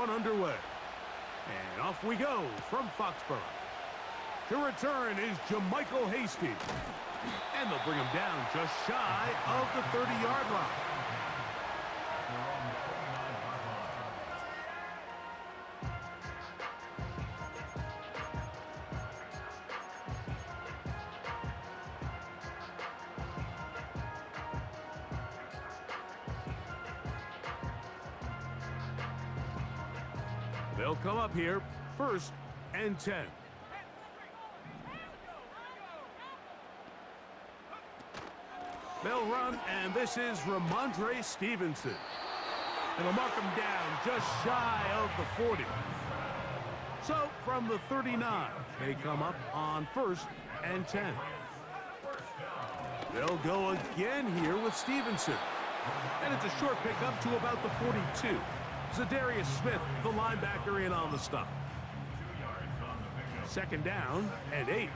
one underway. And off we go from Foxborough. To return is Jermichael Hasty. And they'll bring him down just shy of the 30-yard line. They'll come up here, 1st and 10. They'll run, and this is Ramondre Stevenson. And they'll mark him down just shy of the 40. So, from the 39, they come up on 1st and 10. They'll go again here with Stevenson. And it's a short pickup to about the 42. Zadarius Smith, the linebacker, in on the stop. 2nd down and 8.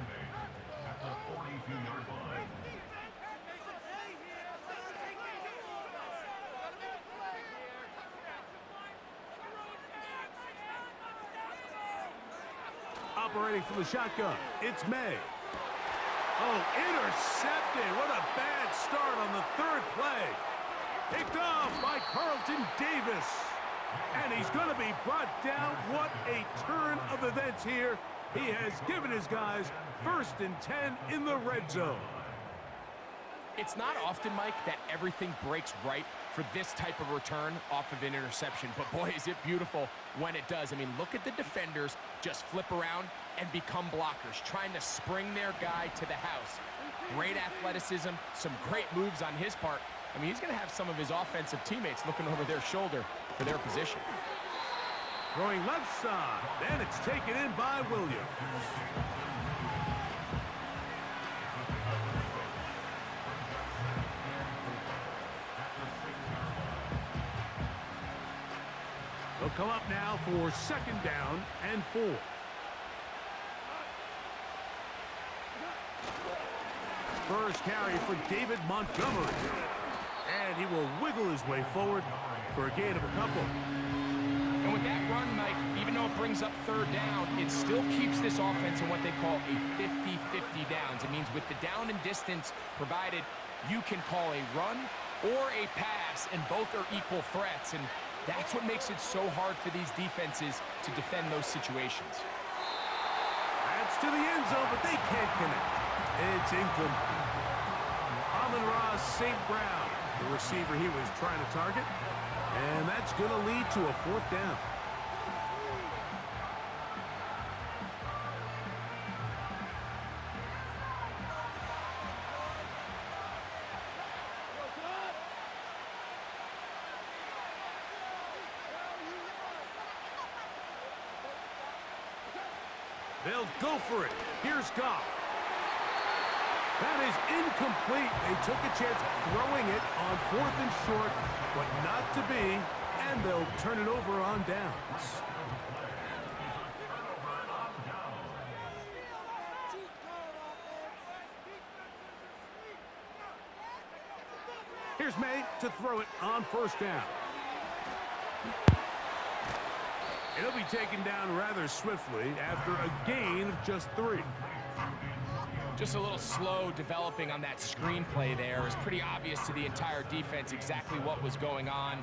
Operating from the shotgun, it's May. Oh, intercepted. What a bad start on the 3rd play. Picked off by Carlton Davis. And he's going to be brought down. What a turn of events here. He has given his guys 1st and 10 in the red zone. It's not often, Mike, that everything breaks right for this type of return off of an interception. But, boy, is it beautiful when it does. I mean, look at the defenders just flip around and become blockers, trying to spring their guy to the house. Great athleticism, some great moves on his part. I mean, he's going to have some of his offensive teammates looking over their shoulder for their position. Throwing left side, and it's taken in by Williams. They'll come up now for 2nd down and 4. First carry for David Montgomery. And he will wiggle his way forward for a gain of a couple. And with that run, Mike, even though it brings up 3rd down, it still keeps this offense in what they call a 50-50 downs. It means with the down and distance provided, you can call a run or a pass, and both are equal threats. And that's what makes it so hard for these defenses to defend those situations. That's to the end zone, but they can't connect. It's incomplete. Amon-Ra St. Brown, the receiver he was trying to target. And that's going to lead to a 4th down. They'll go for it. Here's Goff. That is incomplete. They took a chance throwing it on 4th and short, but not to be, and they'll turn it over on downs. Here's May to throw it on 1st down. It'll be taken down rather swiftly after a gain of just 3. Just a little slow developing on that screenplay there. It was pretty obvious to the entire defense exactly what was going on.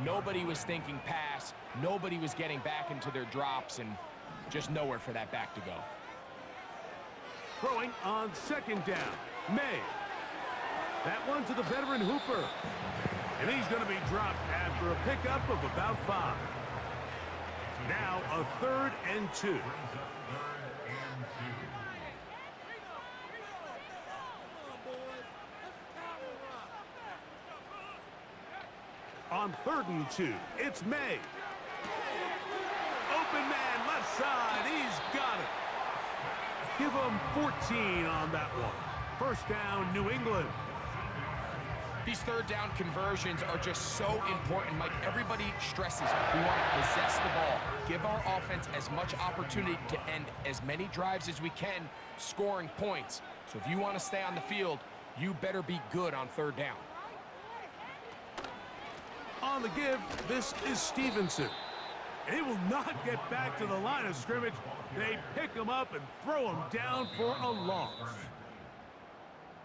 Nobody was thinking pass. Nobody was getting back into their drops, and just nowhere for that back to go. Throwing on 2nd down, May. That one to the veteran Hooper. And he's going to be dropped after a pickup of about 5. Now a 3rd and 2. On 3rd and 2, it's May. Open man, left side, he's got it. Give him 14 on that one. 1st down, New England. These 3rd down conversions are just so important, Mike. Everybody stresses we want to possess the ball, give our offense as much opportunity to end as many drives as we can, scoring points. So if you want to stay on the field, you better be good on 3rd down. On the give, this is Stevenson. He will not get back to the line of scrimmage. They pick him up and throw him down for a loss.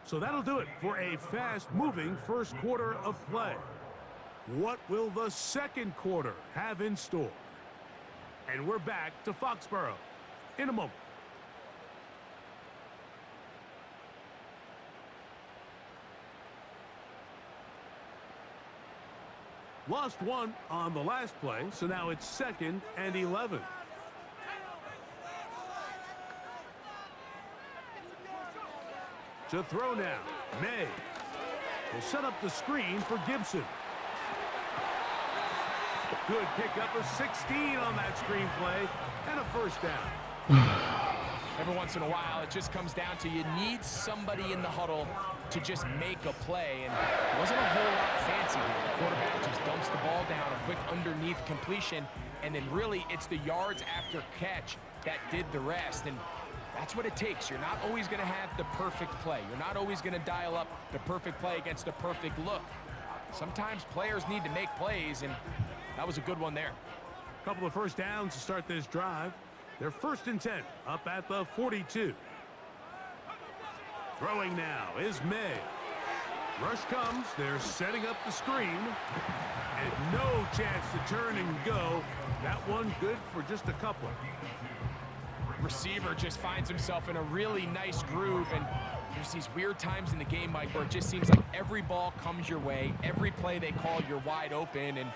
So that'll do it for a fast-moving first quarter of play. What will the second quarter have in store? And we're back to Foxborough in a moment. Lost one on the last play, so now it's 2nd and 11. To throw now, May will set up the screen for Gibson. Good pickup of 16 on that screen play and a first down. Every once in a while, it just comes down to you need somebody in the huddle to just make a play, and it wasn't a whole lot fancy here. The quarterback just dumps the ball down, a quick underneath completion, and then really it's the yards after catch that did the rest, and that's what it takes. You're not always going to have the perfect play. You're not always going to dial up the perfect play against the perfect look. Sometimes players need to make plays, and that was a good one there. A couple of first downs to start this drive. They're 1st and 10, up at the 42. Throwing now is May. Rush comes. They're setting up the screen. And no chance to turn and go. That one good for just a couple. Receiver just finds himself in a really nice groove, and there's these weird times in the game, Mike, where it just seems like every ball comes your way. Every play they call, you're wide open, and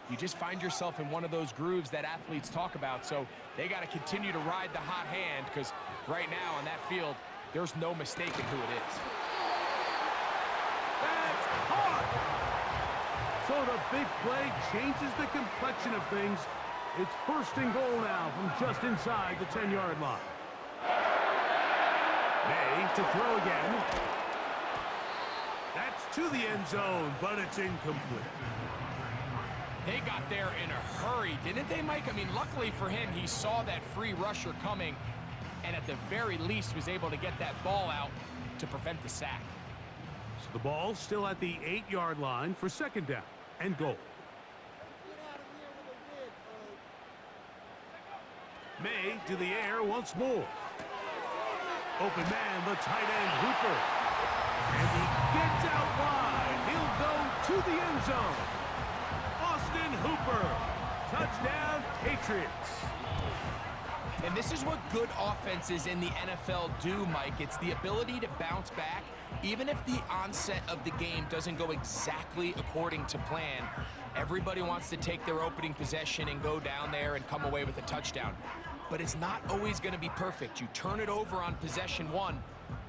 you just find yourself in one of those grooves that athletes talk about. So they got to continue to ride the hot hand, because right now on that field, there's no mistaking who it is. That's hard. So the big play changes the complexion of things. It's 1st and goal now from just inside the 10-yard line. May to throw again. That's to the end zone, but it's incomplete. They got there in a hurry, didn't they, Mike? I mean, luckily for him, he saw that free rusher coming, and at the very least was able to get that ball out to prevent the sack. So the ball's still at the 8-yard line for 2nd down and goal. May to the air once more. Open man, the tight end, Hooper. And he gets out wide. He'll go to the end zone. Austin Hooper. Touchdown, Patriots. And this is what good offenses in the NFL do, Mike. It's the ability to bounce back, even if the onset of the game doesn't go exactly according to plan. Everybody wants to take their opening possession and go down there and come away with a touchdown. But it's not always going to be perfect. You turn it over on possession 1.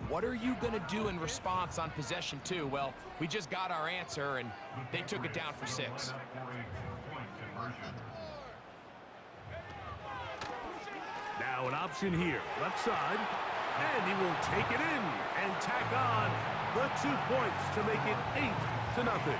What are you going to do in response on possession 2? Well, we just got our answer, and they took it down for 6. Now an option here, left side, and he will take it in and tack on the 2 points to make it 8-0.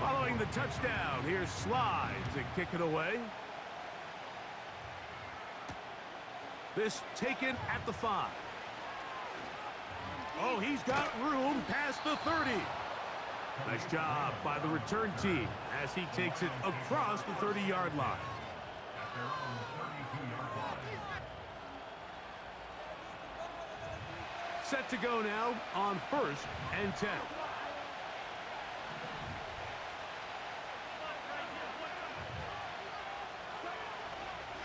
Following the touchdown, here's Slides and kick it away. This taken at the 5. Oh, he's got room past the 30. Nice job by the return team as he takes it across the 30-yard line. Set to go now on 1st and 10.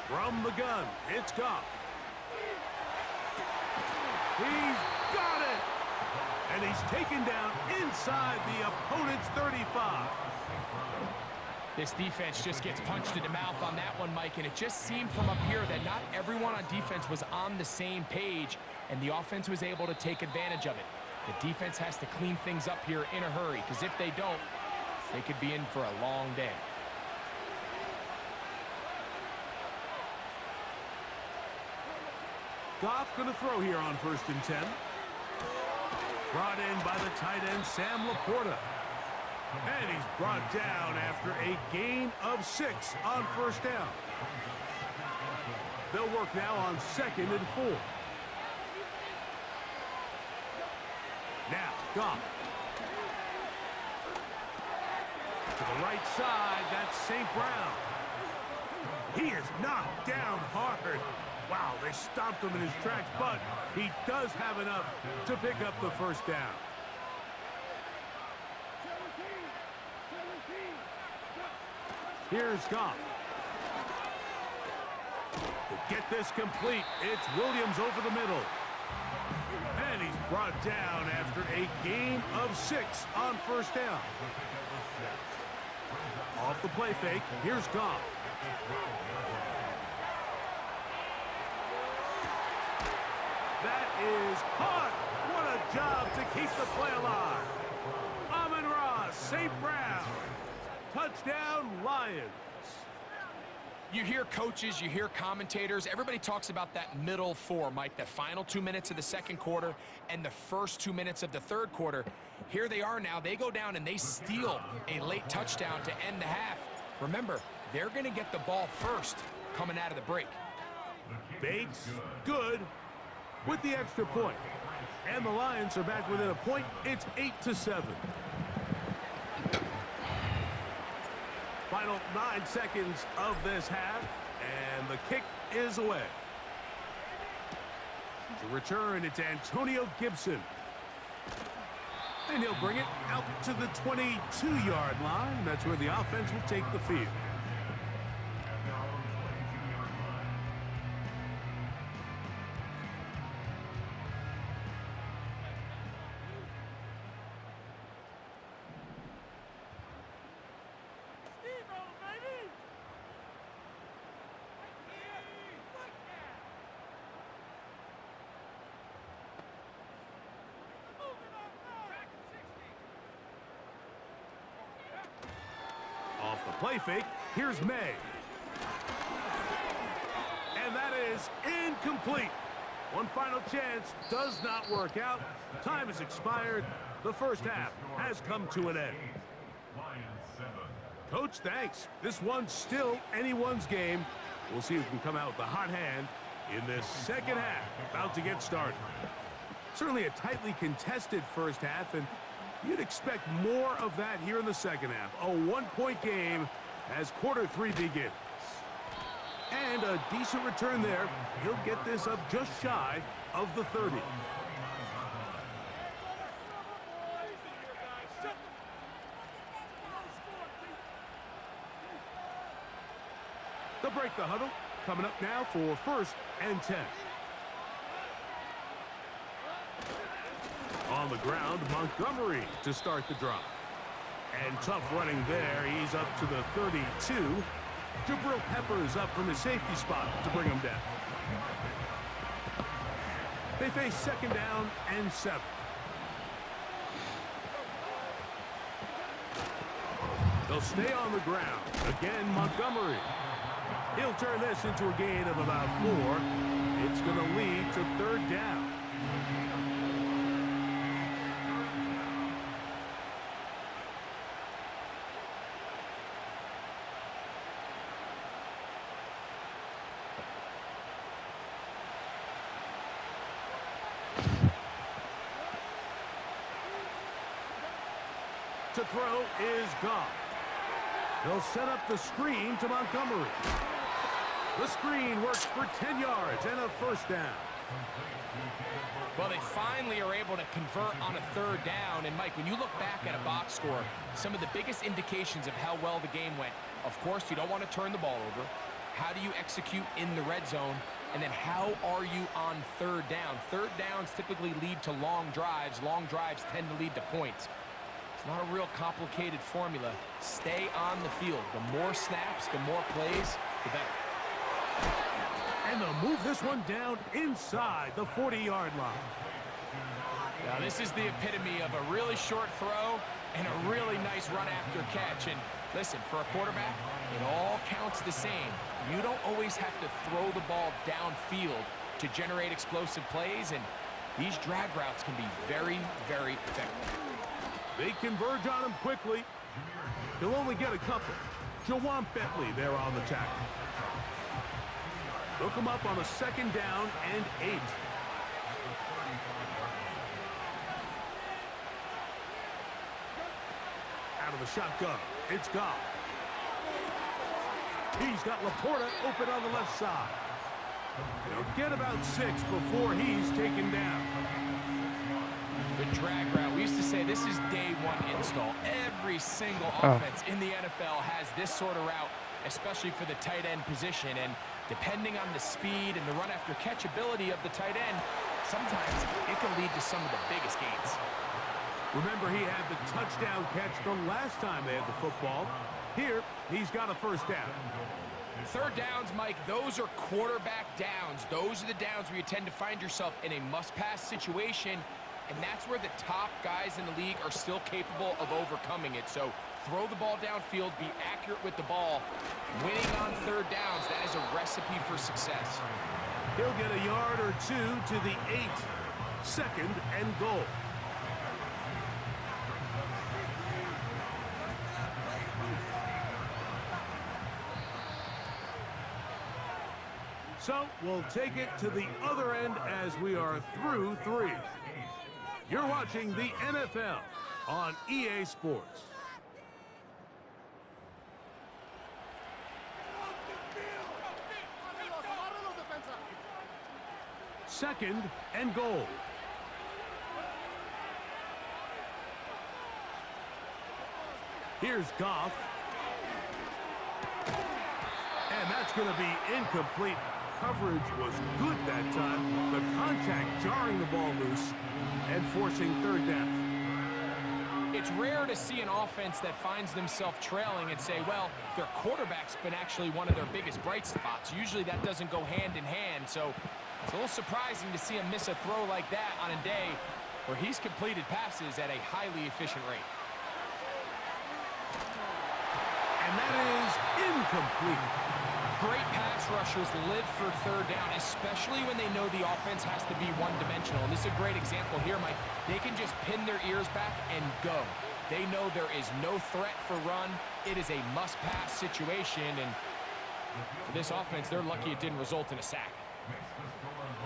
From the gun, it's Goff. He's got it! And he's taken down inside the opponent's 35. This defense just gets punched in the mouth on that one, Mike, and it just seemed from up here that not everyone on defense was on the same page, and the offense was able to take advantage of it. The defense has to clean things up here in a hurry, because if they don't, they could be in for a long day. Goff going to throw here on 1st and 10. Brought in by the tight end, Sam Laporta. And he's brought down after a gain of 6 on first down. They'll work now on 2nd and 4. Now, Goff. To the right side, that's St. Brown. He is knocked down hard. Wow, they stopped him in his tracks, but he does have enough to pick up the first down. Here's Goff. To get this complete, it's Williams over the middle. And he's brought down after a gain of 6 on first down. Off the play fake, here's Goff. That is caught. What a job to keep the play alive. Amon-Ra St. Brown. Touchdown, Lions. You hear coaches, you hear commentators, everybody talks about that middle 4, Mike, the final 2 minutes of the second quarter and the first 2 minutes of the third quarter. Here they are now. They go down and they steal a late touchdown to end the half. Remember, they're going to get the ball first coming out of the break. Bates, good, with the extra point. And the Lions are back within a point. It's 8-7. Final 9 seconds of this half, and the kick is away. To return, it's Antonio Gibson. And he'll bring it out to the 22-yard line. That's where the offense will take the field. Off the play fake, here's May. And that is incomplete. One final chance does not work out. Time has expired. The first half has come to an end. Coach, thanks. This one's still anyone's game. We'll see who can come out with the hot hand in this second half. About to get started. Certainly a tightly contested first half, and you'd expect more of that here in the second half. A one-point game as quarter 3 begins. And a decent return there. He'll get this up just shy of the 30. They'll break the huddle. Coming up now for 1st and 10. On the ground, Montgomery to start the drive. And tough running there. He's up to the 32. Jabril Peppers up from his safety spot to bring him down. They face 2nd down and 7. They'll stay on the ground. Again, Montgomery. He'll turn this into a gain of about 4. It's going to lead to 3rd down. To throw is Goff. They'll set up the screen to Montgomery. The screen works for 10 yards and a 1st down. Well, they finally are able to convert on a 3rd down. And, Mike, when you look back at a box score, some of the biggest indications of how well the game went, of course, you don't want to turn the ball over. How do you execute in the red zone? And then how are you on 3rd down? 3rd downs typically lead to long drives. Long drives tend to lead to points. It's not a real complicated formula. Stay on the field. The more snaps, the more plays, the better. And they'll move this one down inside the 40-yard line. Now, this is the epitome of a really short throw and a really nice run after catch. And listen, for a quarterback, it all counts the same. You don't always have to throw the ball downfield to generate explosive plays, and these drag routes can be very, very effective. They converge on him quickly. He'll only get a couple. Jawan Bentley there on the tackle. They'll come up on a 2nd down and 8. Out of the shotgun, it's Goff. He's got Laporta open on the left side. He'll get about 6 before he's taken down. The drag route. We used to say this is day 1 install. Every single offense in the NFL has this sort of route, especially for the tight end position. And depending on the speed and the run after catch ability of the tight end, sometimes it can lead to some of the biggest gains. Remember, he had the touchdown catch the last time they had the football. Here, he's got a 1st down. 3rd downs, Mike, those are quarterback downs. Those are the downs where you tend to find yourself in a must-pass situation, and that's where the top guys in the league are still capable of overcoming it. So throw the ball downfield, be accurate with the ball. Winning on 3rd downs, that is a recipe for success. He'll get a yard or 2 to the 8. 2nd and goal. So we'll take it to the other end as we are through 3. You're watching the NFL on EA Sports. Second and goal. Here's Goff. And that's going to be incomplete. Coverage was good that time. The contact jarring the ball loose and forcing 3rd down. It's rare to see an offense that finds themselves trailing and say, well, their quarterback's been actually one of their biggest bright spots. Usually that doesn't go hand in hand, so it's a little surprising to see him miss a throw like that on a day where he's completed passes at a highly efficient rate. And that is incomplete. Great pass rushers live for 3rd down, especially when they know the offense has to be one-dimensional. And this is a great example here, Mike. They can just pin their ears back and go. They know there is no threat for run. It is a must-pass situation, and for this offense, they're lucky it didn't result in a sack.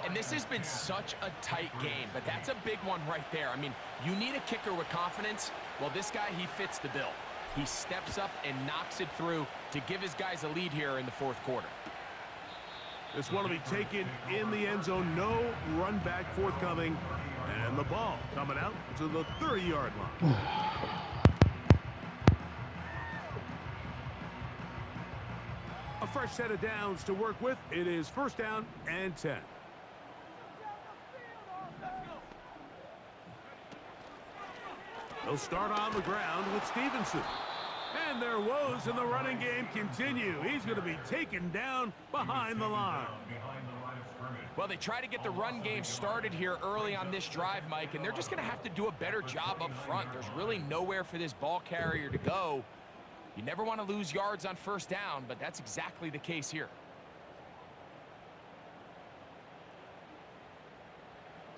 And this has been such a tight game, but that's a big one right there. I mean, you need a kicker with confidence. Well, this guy, he fits the bill. He steps up and knocks it through to give his guys a lead here in the 4th quarter. This one will be taken in the end zone. No run back forthcoming. And the ball coming out to the 30-yard line. A fresh set of downs to work with. It is 1st down and 10. They'll start on the ground with Stevenson. And their woes in the running game continue. He's going to be taken down behind the line. Well, they try to get the run game started here early on this drive, Mike, and they're just going to have to do a better job up front. There's really nowhere for this ball carrier to go. You never want to lose yards on 1st down, but that's exactly the case here.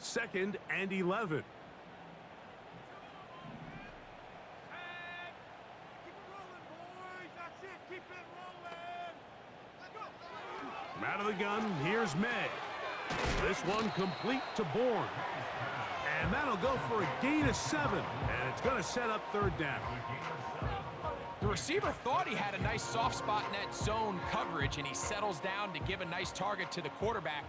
2nd and 11. From out of the gun, here's May. This one complete to Bourne. And that'll go for a gain of 7. And it's going to set up 3rd down. The receiver thought he had a nice soft spot in that zone coverage, and he settles down to give a nice target to the quarterback.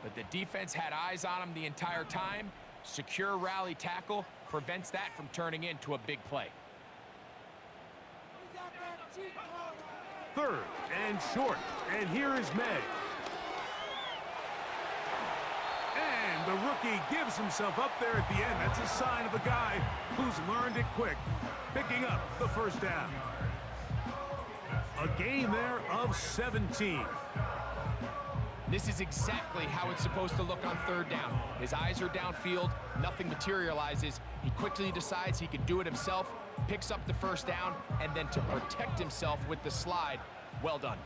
But the defense had eyes on him the entire time. Secure rally tackle prevents that from turning into a big play. 3rd and short. And here is May. And the rookie gives himself up there at the end. That's a sign of a guy who's learned it quick. Picking up the 1st down. A gain there of 17. This is exactly how it's supposed to look on 3rd down. His eyes are downfield, nothing materializes. He quickly decides he can do it himself, picks up the 1st down, and then to protect himself with the slide, well done.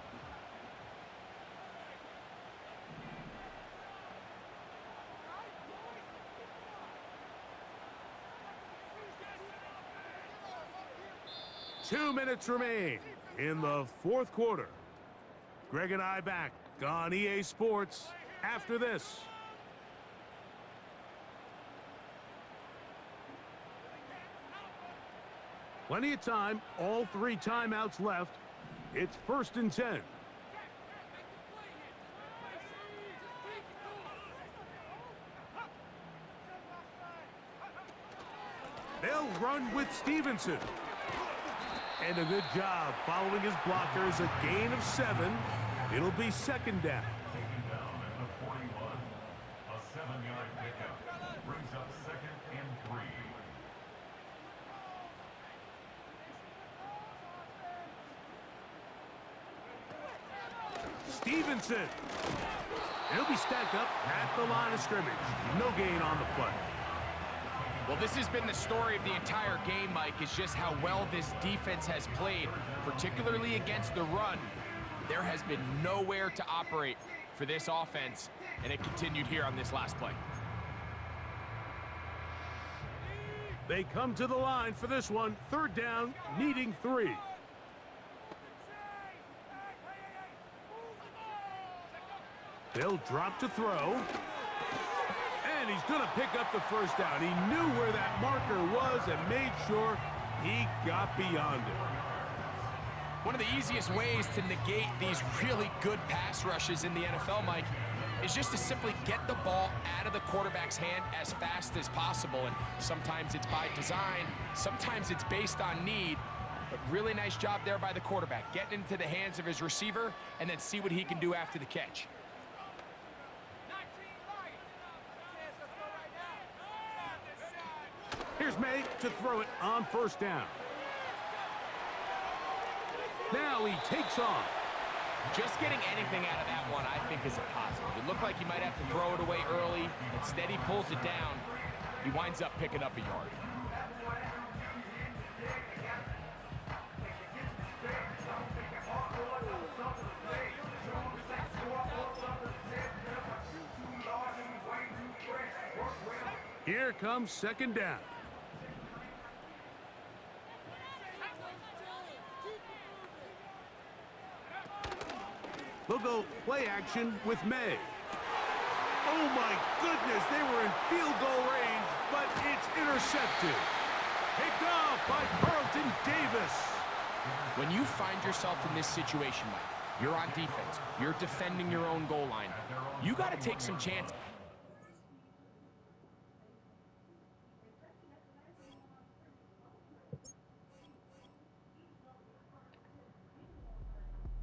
2 minutes remain in the fourth quarter. Greg and I back on EA Sports after this. Plenty of time, all 3 timeouts left. It's 1st and 10. They'll run with Stevenson. And a good job following his blockers, a gain of 7. It'll be 2nd down. Taken down at the 41. A 7-yard pickup brings up 2nd and 3. Stevenson. He'll be stacked up at the line of scrimmage. No gain on the play. Well, this has been the story of the entire game, Mike, is just how well this defense has played, particularly against the run. There has been nowhere to operate for this offense, and it continued here on this last play. They come to the line for this one. 3rd down, needing 3. They'll drop to throw. And he's going to pick up the 1st down. He knew where that marker was and made sure he got beyond it. One of the easiest ways to negate these really good pass rushes in the NFL, Mike, is just to simply get the ball out of the quarterback's hand as fast as possible. And sometimes it's by design, sometimes it's based on need. But really nice job there by the quarterback, getting into the hands of his receiver and then see what he can do after the catch. Here's May to throw it on 1st down. Now he takes off. Just getting anything out of that one, I think, is a positive. It looked like he might have to throw it away early. Instead, he pulls it down. He winds up picking up a yard. Here comes 2nd down. They'll go play action with May. Oh my goodness, they were in field goal range, but it's intercepted. Picked off by Carlton Davis. When you find yourself in this situation, Mike, you're on defense, you're defending your own goal line, you got to take some chances.